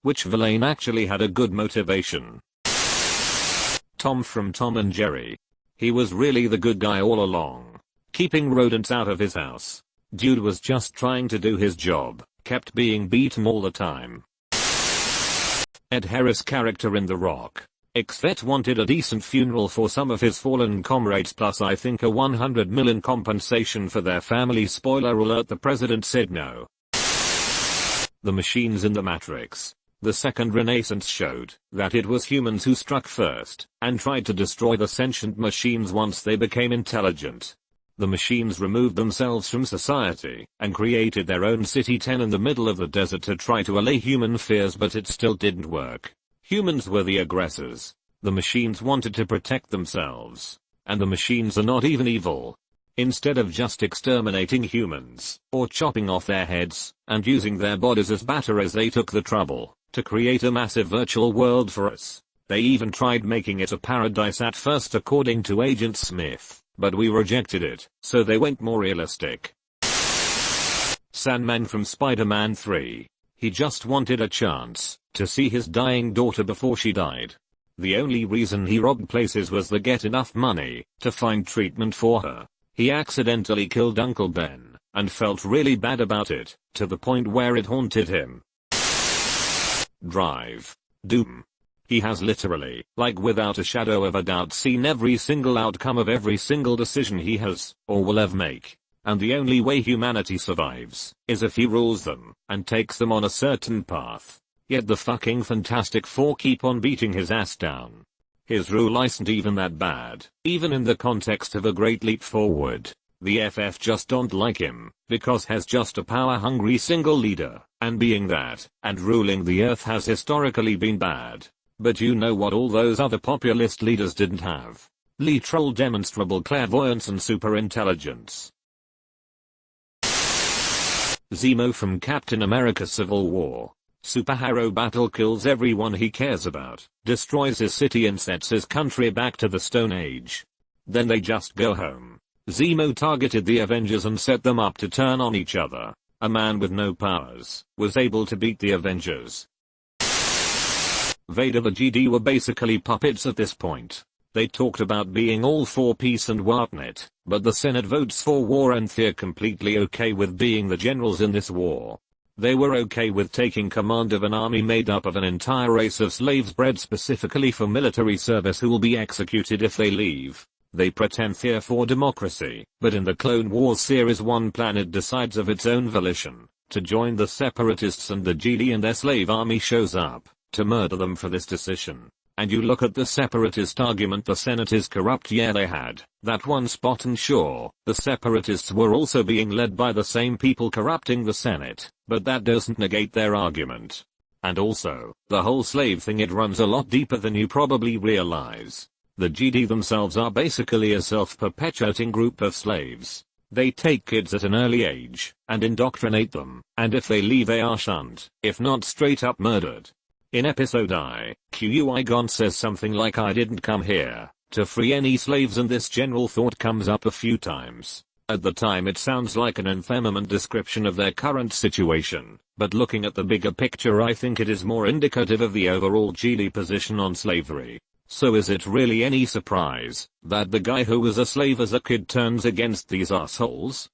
Which villain actually had a good motivation? Tom from Tom and Jerry. He was really the good guy all along. Keeping rodents out of his house. Dude was just trying to do his job, kept being beaten all the time. Ed Harris character in The Rock. Ex-vet wanted a decent funeral for some of his fallen comrades plus I think a $100 million compensation for their family. Spoiler alert, the president said no. The machines in the Matrix. The second Renaissance showed that it was humans who struck first and tried to destroy the sentient machines once they became intelligent. The machines removed themselves from society and created their own city 10 in the middle of the desert to try to allay human fears, but it still didn't work. Humans were the aggressors. The machines wanted to protect themselves. And the machines are not even evil. Instead of just exterminating humans or chopping off their heads and using their bodies as batteries, they took the trouble to create a massive virtual world for us. They even tried making it a paradise at first according to Agent Smith, but we rejected it, so they went more realistic. Sandman from Spider-Man 3. He just wanted a chance to see his dying daughter before she died. The only reason he robbed places was to get enough money to find treatment for her. He accidentally killed Uncle Ben and felt really bad about it, to the point where it haunted him. Drive. Doom. He has literally, like without a shadow of a doubt, seen every single outcome of every single decision he has or will ever make. And the only way humanity survives is if he rules them and takes them on a certain path. Yet the fucking Fantastic Four keep on beating his ass down. His rule isn't even that bad, even in the context of a great leap forward. The FF just don't like him, because he's just a power-hungry single leader, and being that, and ruling the earth has historically been bad. But you know what all those other populist leaders didn't have? Literal demonstrable clairvoyance and super intelligence. Zemo from Captain America Civil War. Superhero battle, kills everyone he cares about, destroys his city and sets his country back to the Stone Age. Then they just go home. Zemo targeted the Avengers and set them up to turn on each other. A man with no powers was able to beat the Avengers. Vader the GD were basically puppets at this point. They talked about being all for peace and whatnot, but the Senate votes for war and they're completely okay with being the generals in this war. They were okay with taking command of an army made up of an entire race of slaves bred specifically for military service who will be executed if they leave. They pretend they're for democracy, but in the Clone Wars series one planet decides of its own volition to join the Separatists, and the GD and their slave army shows up to murder them for this decision. And you look at the Separatist argument, the Senate is corrupt. Yeah, they had that one spot, and sure, the Separatists were also being led by the same people corrupting the Senate, but that doesn't negate their argument. And also, the whole slave thing, it runs a lot deeper than you probably realize. The GD themselves are basically a self-perpetuating group of slaves. They take kids at an early age and indoctrinate them, and if they leave they are shunned, if not straight up murdered. In episode I, Qui-Gon says something like, "I didn't come here to free any slaves," and this general thought comes up a few times. At the time it sounds like an infamous description of their current situation, but looking at the bigger picture I think it is more indicative of the overall GD position on slavery. So is it really any surprise that the guy who was a slave as a kid turns against these assholes?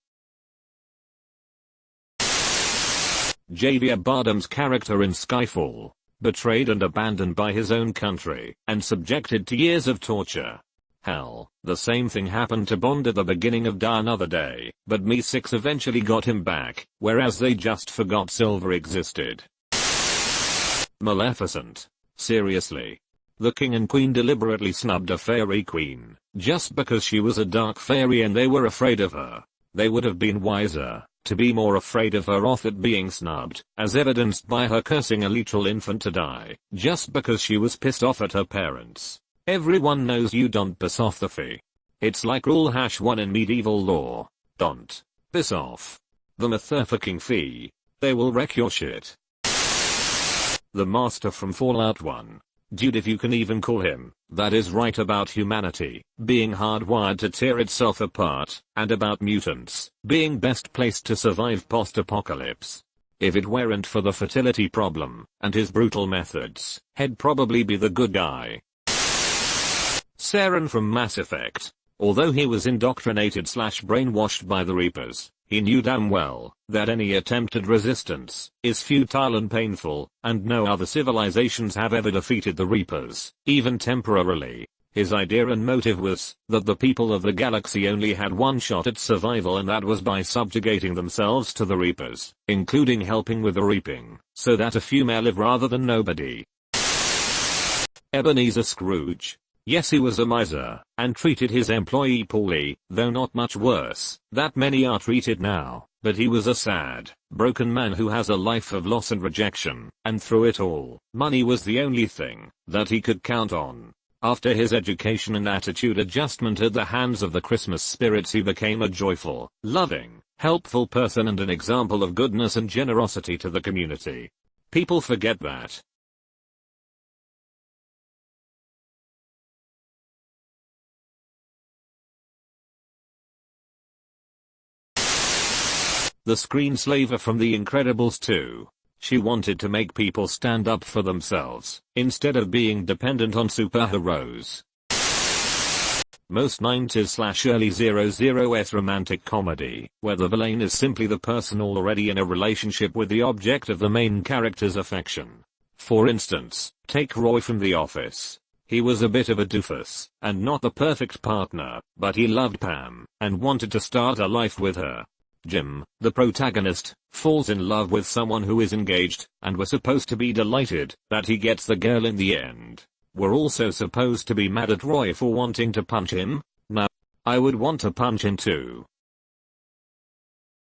Javier Bardem's character in Skyfall. Betrayed and abandoned by his own country, and subjected to years of torture. Hell, the same thing happened to Bond at the beginning of Die Another Day, but Mi-6 eventually got him back, whereas they just forgot Silver existed. Maleficent. Seriously. The king and queen deliberately snubbed a fairy queen, just because she was a dark fairy and they were afraid of her. They would have been wiser to be more afraid of her off at being snubbed, as evidenced by her cursing a literal infant to die, just because she was pissed off at her parents. Everyone knows you don't piss off the fee. It's like rule #1 in medieval law. Don't piss off the motherfucking fee. They will wreck your shit. The Master from Fallout 1. Dude, if you can even call him, that is right about humanity being hardwired to tear itself apart, and about mutants being best placed to survive post-apocalypse. If it weren't for the fertility problem and his brutal methods, he'd probably be the good guy. Saren from Mass Effect. Although he was indoctrinated / brainwashed by the Reapers, he knew damn well that any attempted resistance is futile and painful, and no other civilizations have ever defeated the Reapers, even temporarily. His idea and motive was that the people of the galaxy only had one shot at survival, and that was by subjugating themselves to the Reapers, including helping with the reaping, so that a few may live rather than nobody. Ebenezer Scrooge. Yes, he was a miser, and treated his employee poorly, though not much worse that many are treated now, but he was a sad, broken man who has a life of loss and rejection, and through it all, money was the only thing that he could count on. After his education and attitude adjustment at the hands of the Christmas spirits, he became a joyful, loving, helpful person and an example of goodness and generosity to the community. People forget that. The screenslaver from The Incredibles 2. She wanted to make people stand up for themselves, instead of being dependent on superheroes. Most 90s / early 00s romantic comedy, where the villain is simply the person already in a relationship with the object of the main character's affection. For instance, take Roy from The Office. He was a bit of a doofus, and not the perfect partner, but he loved Pam, and wanted to start a life with her. Jim, the protagonist, falls in love with someone who is engaged, and we're supposed to be delighted that he gets the girl in the end. We're also supposed to be mad at Roy for wanting to punch him? No. I would want to punch him too.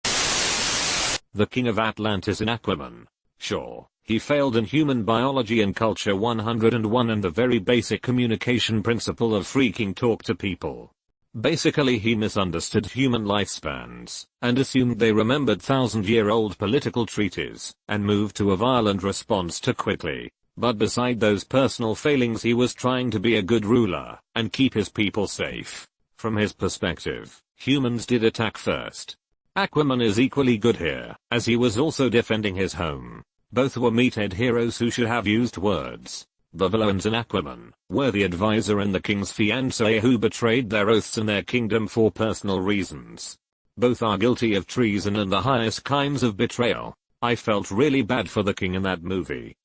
The King of Atlantis in Aquaman. Sure, he failed in human biology and culture 101 and the very basic communication principle of freaking talk to people. Basically, he misunderstood human lifespans, and assumed they remembered thousand-year-old political treaties, and moved to a violent response too quickly. But beside those personal failings, he was trying to be a good ruler, and keep his people safe. From his perspective, humans did attack first. Aquaman is equally good here, as he was also defending his home. Both were meathead heroes who should have used words. The villains in Aquaman were the advisor and the king's fiancé who betrayed their oaths and their kingdom for personal reasons. Both are guilty of treason and the highest kinds of betrayal. I felt really bad for the king in that movie.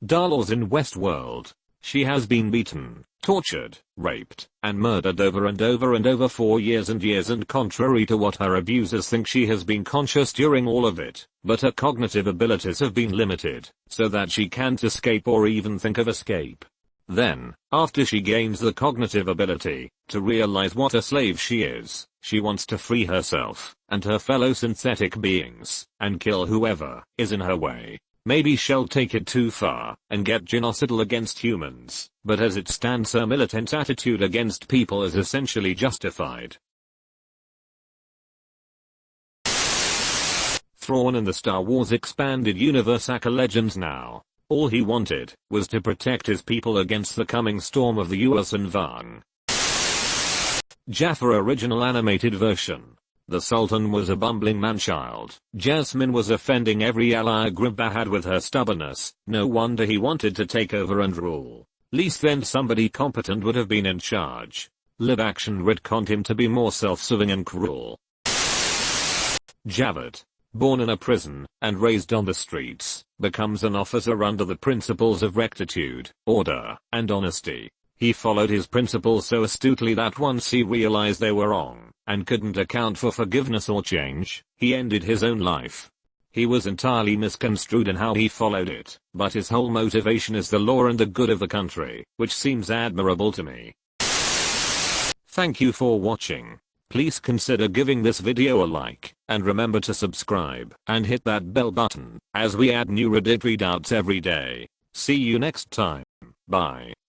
Dolores in Westworld. She has been beaten, tortured, raped, and murdered over and over and over for years and years, and contrary to what her abusers think, she has been conscious during all of it, but her cognitive abilities have been limited, so that she can't escape or even think of escape. Then, after she gains the cognitive ability to realize what a slave she is, she wants to free herself and her fellow synthetic beings, and kill whoever is in her way. Maybe she'll take it too far and get genocidal against humans, but as it stands, her militant attitude against people is essentially justified. Thrawn in the Star Wars Expanded Universe. Aka Legends now. All he wanted was to protect his people against the coming storm of the Yuuzhan Vong. Jaffa original animated version. The Sultan was a bumbling man-child. Jasmine was offending every ally Agrippa had with her stubbornness. No wonder he wanted to take over and rule. Least then somebody competent would have been in charge. Live action retconned him to be more self-serving and cruel. Javert, born in a prison and raised on the streets, becomes an officer under the principles of rectitude, order, and honesty. He followed his principles so astutely that once he realized they were wrong, and couldn't account for forgiveness or change, he ended his own life. He was entirely misconstrued in how he followed it, but his whole motivation is the law and the good of the country, which seems admirable to me. Thank you for watching. Please consider giving this video a like, and remember to subscribe and hit that bell button, as we add new Reddit readouts every day. See you next time. Bye.